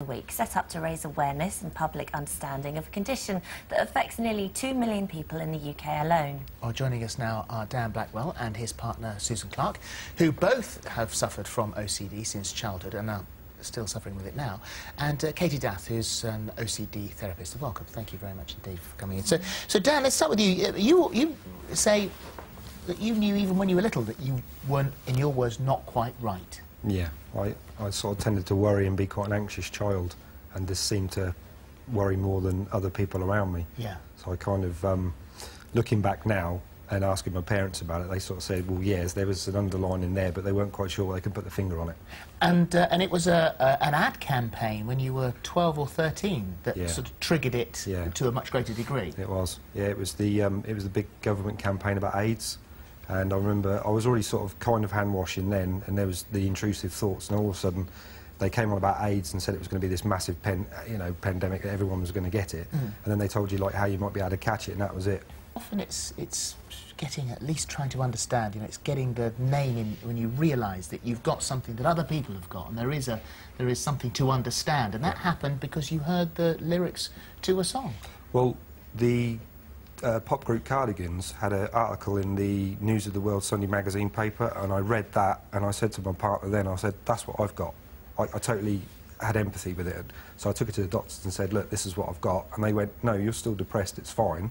Week set up to raise awareness and public understanding of a condition that affects nearly 2 million people in the UK alone. Well, joining us now are Dan Blackwell and his partner Susan Clark, who both have suffered from OCD since childhood and are still suffering with it now, and Katie Dath, who's an OCD therapist. Welcome. Thank you very much indeed for coming in. So Dan, let's start with you. You say that you knew even when you were little that you weren't, in your words, not quite right. Yeah, I sort of tended to worry and be quite an anxious child, and this seemed to worry more than other people around me. Yeah. So I kind of, looking back now and asking my parents about it, they sort of said, well, yes, there was an underline in there, but they weren't quite sure they could put the finger on it. And it was an ad campaign when you were 12 or 13 that sort of triggered it to a much greater degree. It was, yeah, it was the big government campaign about AIDS. And I remember I was already sort of kind of hand washing then, and there was the intrusive thoughts, and all of a sudden they came on about AIDS and said it was going to be this massive pandemic, that everyone was going to get it, and then they told you like how you might be able to catch it, and that was it. Often it's getting, at least trying to understand, it's getting the name in when you realise that you've got something that other people have got, and there is something to understand, and that happened because you heard the lyrics to a song. Well, the pop group Cardigans had an article in the News of the World Sunday magazine paper, and I read that, and I said to my partner then, I said, that's what I've got. I totally had empathy with it. So I took it to the doctors and said, look, this is what I've got. And they went, no, you're still depressed, it's fine.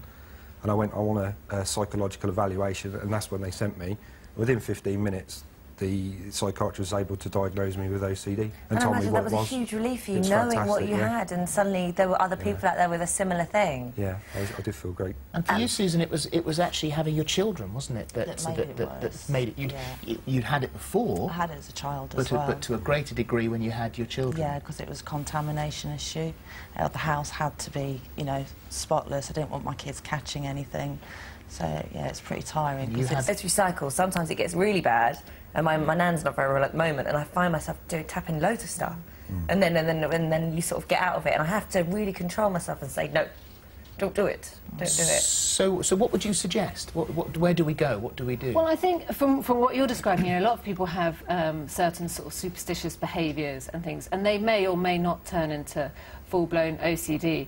And I went, I want a psychological evaluation, and that's when they sent me. Within 15 minutes, the psychiatrist was able to diagnose me with OCD and told me what it was. That was a huge relief for you, knowing what you had, and suddenly there were other people out there with a similar thing. Yeah, I did feel great. And for you, Susan, it was actually having your children, wasn't it, that made it. You'd had it before. I had it as a child as well. But to a greater degree when you had your children. Yeah, because it was a contamination issue. The house had to be, spotless. I didn't want my kids catching anything. So, yeah, it's pretty tiring. It's recycled. Sometimes it gets really bad, and my nan's not very well at the moment, and I find myself tapping loads of stuff. And then you sort of get out of it, and I have to really control myself and say, no, don't do it. Don't do it. So what would you suggest? Where do we go? What do we do? Well, I think from what you're describing here, a lot of people have certain sort of superstitious behaviours and things, and they may or may not turn into full-blown OCD.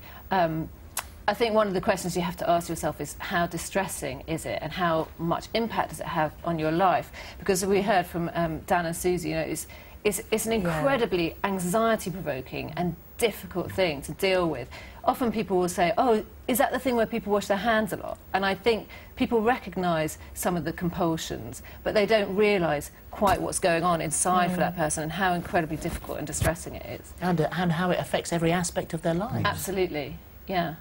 I think one of the questions you have to ask yourself is how distressing is it, and how much impact does it have on your life? Because we heard from Dan and Susie, it's an incredibly anxiety-provoking and difficult thing to deal with. Often people will say, oh, is that the thing where people wash their hands a lot? And I think people recognise some of the compulsions, but they don't realise quite what's going on inside for that person and how incredibly difficult and distressing it is. And how it affects every aspect of their lives. Absolutely, yeah.